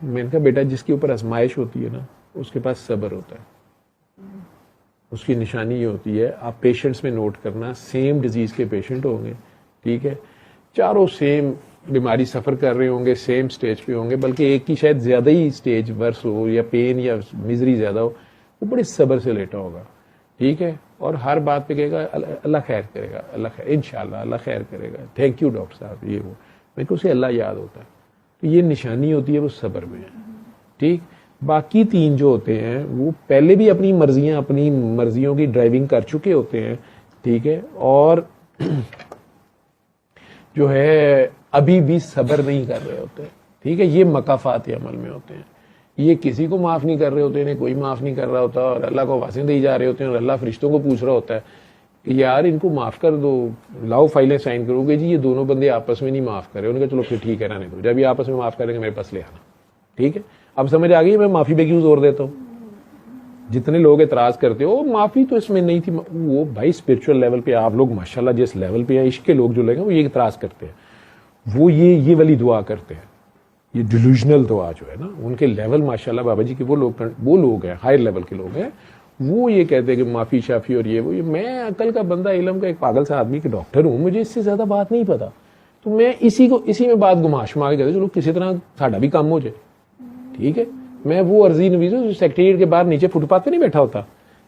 میں نے کہا بیٹا جس کے اوپر آزمائش ہوتی ہے نا اس کے پاس صبر ہوتا ہے. اس کی نشانی یہ ہوتی ہے, آپ پیشنٹس میں نوٹ کرنا, سیم ڈیزیز کے پیشنٹ ہوں گے, ٹھیک ہے, چاروں سیم بیماری سفر کر رہے ہوں گے, سیم سٹیج پہ ہوں گے, بلکہ ایک کی شاید زیادہ ہی سٹیج ورس ہو یا پین یا مزری زیادہ ہو, وہ بڑے صبر سے لیٹا ہوگا, ٹھیک ہے, اور ہر بات پہ کہے گا اللہ خیر کرے گا, اللہ خیر انشاءاللہ اللہ خیر کرے گا, تھینک یو ڈاکٹر صاحب, یہ وہ, میں کہ اسے اللہ یاد ہوتا ہے. تو یہ نشانی ہوتی ہے وہ صبر میں ہے, ٹھیک. باقی تین جو ہوتے ہیں وہ پہلے بھی اپنی مرضیوں کی ڈرائیونگ کر چکے ہوتے ہیں, ٹھیک ہے, اور جو ہے ابھی بھی صبر نہیں کر رہے ہوتے, ٹھیک ہے. یہ مقافات عمل میں ہوتے ہیں, یہ کسی کو معاف نہیں کر رہے ہوتے, انہیں کوئی معاف نہیں کر رہا ہوتا, اور اللہ کو واسطے دی جا رہے ہوتے ہیں, اور اللہ فرشتوں کو پوچھ رہا ہوتا ہے کہ یار ان کو معاف کر دو, لاؤ فائلیں سائن کرو گے جی, یہ دونوں بندے آپس میں نہیں معاف کر رہے. انہوں نے کہا چلو پھر ٹھیک ہے رہنے دو, جب یہ آپس میں معاف کریں گے میرے پاس لے آنا, ٹھیک ہے. اب سمجھ آ گئی میں معافی پہ کیوں زور دیتا ہوں. جتنے لوگ اعتراض کرتے ہو معافی تو اس میں نہیں تھی, وہ بھائی اسپرچل لیول پہ آپ لوگ ماشاءاللہ جس لیول پہ ہیں, عشق کے لوگ جو لگے وہ یہ اعتراض کرتے ہیں, وہ یہ والی دعا کرتے ہیں, یہ ڈیلوژنل دعا جو ہے نا ان کے لیول ماشاءاللہ بابا جی کے وہ لوگ ہیں ہائر لیول کے لوگ ہیں, وہ یہ کہتے ہیں کہ معافی شافی اور یہ وہ. میں عقل کا بندہ, علم کا ایک پاگل سا آدمی کے ڈاکٹر ہوں, مجھے اس سے زیادہ بات نہیں پتا, تو میں اسی میں بات گماش مار کے کہتے چلو کسی طرح ساڈا بھی کام ہو جائے, ٹھیک ہے. میں وہ عرضی نویس ہوں جو سیکریٹریٹ کے باہر نیچے فٹ پاتھ پہ نہیں بیٹھا ہوتا,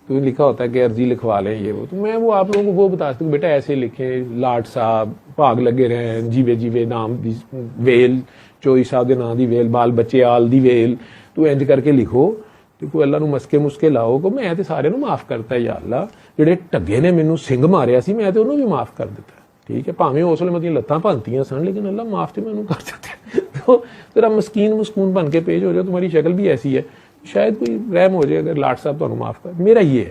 تو لکھا ہوتا ہے کہ عرضی لکھوا لیں یہ وہ, تو میں وہ آپ لوگوں کو وہ بتا سکتا ہوں بیٹا ایسے لکھیں, لاٹ صاحب بھاگ لگے رہے جیوے نام دی ویل, چوئی صاحب دے نام دی ویل, بال بچے آل دی ویل, تو انج کر کے لکھو, تو کوئی اللہ نو مسکے لاؤ کو میں تے سارے نو معاف کرتا ہے, یا اللہ جڑے ٹگے نے مینوں سنگ ماریا سی میں تے انہوں بھی معاف کر دیتا, ٹھیک ہے. بھاویں اس ویلے مطلب لتاں بھنتیاں سن, لیکن اللہ معاف تے مینوں کر دیتا. تو ذرا مسکون بن کے پیش ہو جاؤ, تمہاری شکل بھی ایسی ہے, شاید کوئی رحم ہو جائے اگر لاٹ صاحب تمہیں معاف کر. میرا یہ ہے